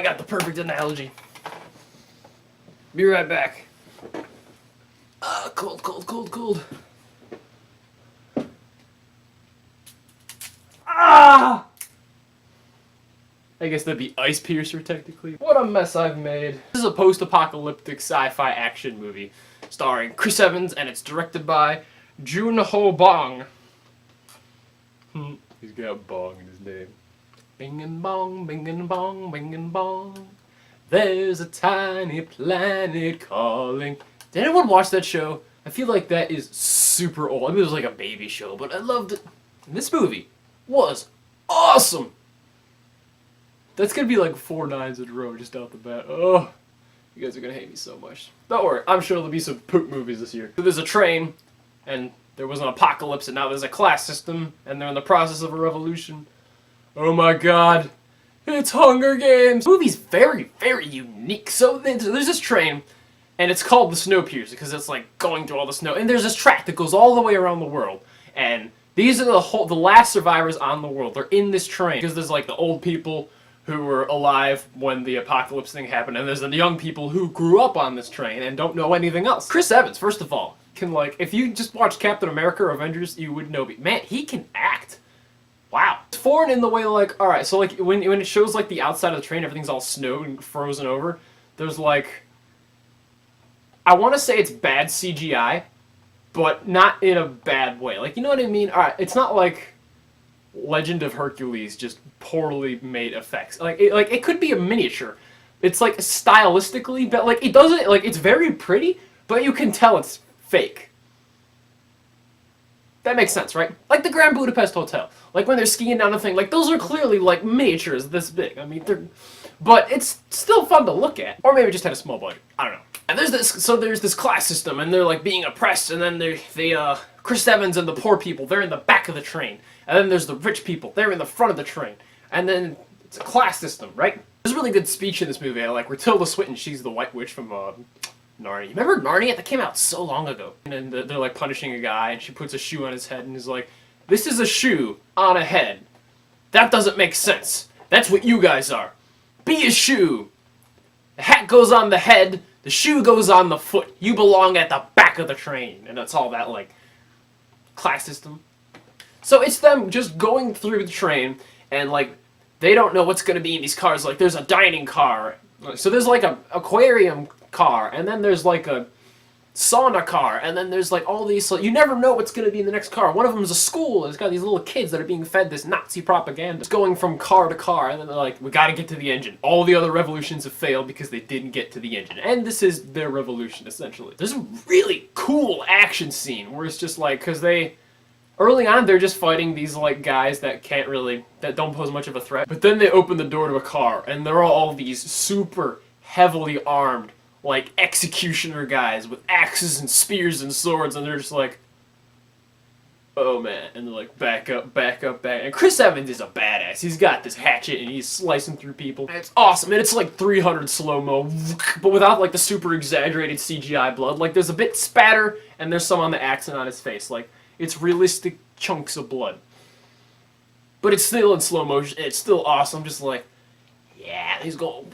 I got the perfect analogy. Be right back. Cold, cold, cold, cold. Ah! I guess that'd be Snowpiercer, technically. What a mess I've made. This is a post-apocalyptic sci-fi action movie starring Chris Evans, and it's directed by Joon-ho Bong. He's got bong in his name. Bing and bong, bing and bong, bing and bong. There's a tiny planet calling. Did anyone watch that show? I feel like that is super old. I mean, it was like a baby show, but I loved it. And this movie was awesome. That's gonna be like 4 nines in a row just out the bat. Oh, you guys are gonna hate me so much. Don't worry, I'm sure there'll be some poop movies this year. So there's a train, and there was an apocalypse, and now there's a class system, and they're in the process of a revolution. Oh my god, it's Hunger Games! The movie's very, very unique. So there's this train, and it's called the Snowpiercer because it's like going through all the snow. And there's this track that goes all the way around the world, and these are the last survivors on the world. They're in this train because there's like the old people who were alive when the apocalypse thing happened, and there's the young people who grew up on this train and don't know anything else. Chris Evans, first of all, can like, if you just watch Captain America or Avengers, you would know, man, he can act. Wow. It's foreign in the way, like, alright, so like, when it shows like the outside of the train, everything's all snowed and frozen over, there's like, I want to say it's bad CGI, but not in a bad way. Like, you know what I mean? Alright, it's not like Legend of Hercules, just poorly made effects. Like it could be a miniature. It's like stylistically, but like it doesn't, like it's very pretty, but you can tell it's fake. That makes sense, right? Like the Grand Budapest Hotel. Like when they're skiing down the thing, like those are clearly like miniatures this big. I mean, but it's still fun to look at. Or maybe it just had a small budget. I don't know. And there's this class system, and they're like being oppressed, and then Chris Evans and the poor people, they're in the back of the train. And then there's the rich people, they're in the front of the train. And then it's a class system, right? There's a really good speech in this movie. I like where Tilda Swinton, she's the White Witch from Narnia. Remember Narnia? That came out so long ago. And then they're like punishing a guy, and she puts a shoe on his head, and is like, this is a shoe on a head. That doesn't make sense. That's what you guys are. Be a shoe. The hat goes on the head, the shoe goes on the foot. You belong at the back of the train. And that's all that, like, class system. So it's them just going through the train, and like, they don't know what's going to be in these cars. Like, there's a dining car. So there's like a aquarium car, and then there's like a sauna car, and then there's like all these, so you never know what's going to be in the next car. One of them is a school, and it's got these little kids that are being fed this Nazi propaganda. It's going from car to car, and then they're like, we got to get to the engine. All the other revolutions have failed because they didn't get to the engine. And this is their revolution, essentially. There's a really cool action scene where it's just like, because early on, they're just fighting these, like, guys that don't pose much of a threat. But then they open the door to a car, and there are all these super heavily armed, like, executioner guys with axes and spears and swords, and they're just like, oh man, and they're like, back up, back up, back. And Chris Evans is a badass. He's got this hatchet, and he's slicing through people. And it's awesome, and it's like 300 slow-mo, but without, like, the super exaggerated CGI blood. Like, there's a bit spatter, and there's some on the axe and on his face. Like, it's realistic chunks of blood. But it's still in slow motion. It's still awesome. Just like, yeah, he's going.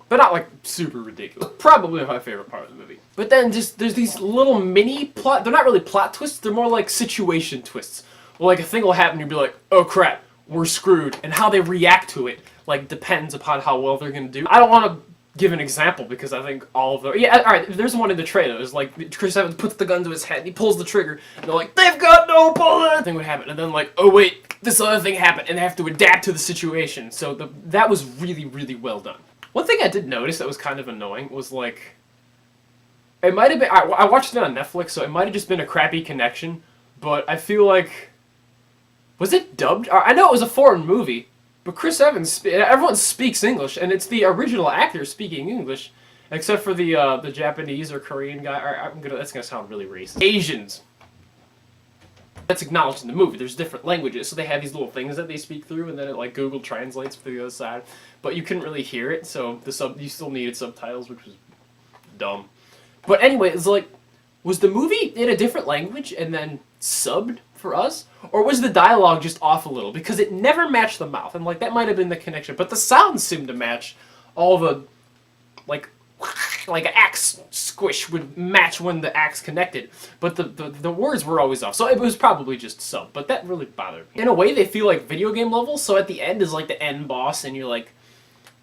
But not like super ridiculous. Probably my favorite part of the movie. But then just there's these little mini plot. They're not really plot twists. They're more like situation twists. Well, like a thing will happen. You'll be like, oh crap, we're screwed. And how they react to it like depends upon how well they're gonna do. I don't want to give an example because I think all of them. Yeah, alright, there's one in the trailer. It's like Chris Evans puts the gun to his head and he pulls the trigger and they're like, they've got no bullet! Thing would happen, and then like, oh wait, this other thing happened, and they have to adapt to the situation. So that was really, really well done. One thing I did notice that was kind of annoying was like, it might have been, I watched it on Netflix, so it might have just been a crappy connection, but I feel like, was it dubbed? I know it was a foreign movie, but Chris Evans, everyone speaks English, and it's the original actor speaking English, except for the Japanese or Korean guy. That's gonna sound really racist. Asians. That's acknowledged in the movie. There's different languages, so they have these little things that they speak through, and then it like Google translates for the other side. But you couldn't really hear it, so you still needed subtitles, which was dumb. But anyway, it's like, was the movie in a different language and then subbed for us, or was the dialogue just off a little? Because it never matched the mouth, and like that might have been the connection, but the sounds seemed to match. All the like an axe squish would match when the axe connected, but the words were always off. So it was probably just sub, but that really bothered me. In a way, they feel like video game levels. So at the end is like the end boss, and you're like,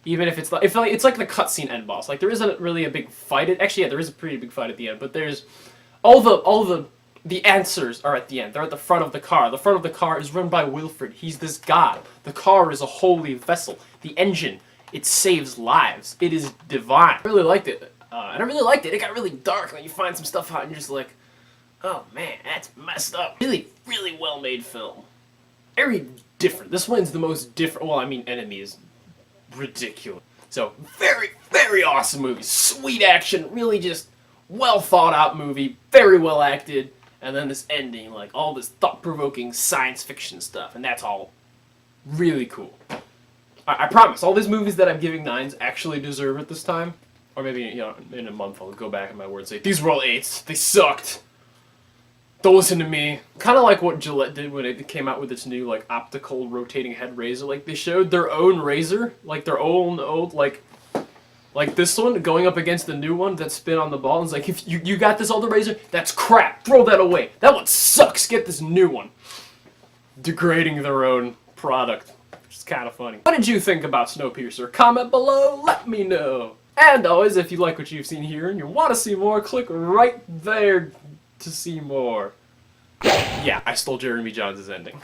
even if it's like it's like the cutscene end boss. Like there isn't really a big fight. Actually, yeah, there is a pretty big fight at the end, but there's all the answers are at the end. They're at the front of the car. The front of the car is run by Wilfred. He's this god. The car is a holy vessel. The engine, it saves lives. It is divine. I really liked it. And I really liked it. It got really dark when you find some stuff out and you're just like, oh man, that's messed up. Really, really well-made film. Very different. This one's the most different. Well, I mean, Enemy is ridiculous. So, very, very awesome movie. Sweet action. Really just well thought out movie. Very well acted. And then this ending, like all this thought-provoking science fiction stuff. And that's all really cool. I promise, all these movies that I'm giving 9s actually deserve it this time. Or maybe, you know, in a month I'll go back in my word and say, these were all 8s. They sucked. Don't listen to me. Kind of like what Gillette did when it came out with its new, like, optical rotating head razor. Like, they showed their own razor. Like, their own old, like this one going up against the new one that spin on the ball. And it's like, if you got this older razor, that's crap. Throw that away. That one sucks. Get this new one. Degrading their own product. Which is kind of funny. What did you think about Snowpiercer? Comment below. Let me know. And always, if you like what you've seen here and you want to see more, click right there to see more. Yeah, I stole Jeremy Johns' ending.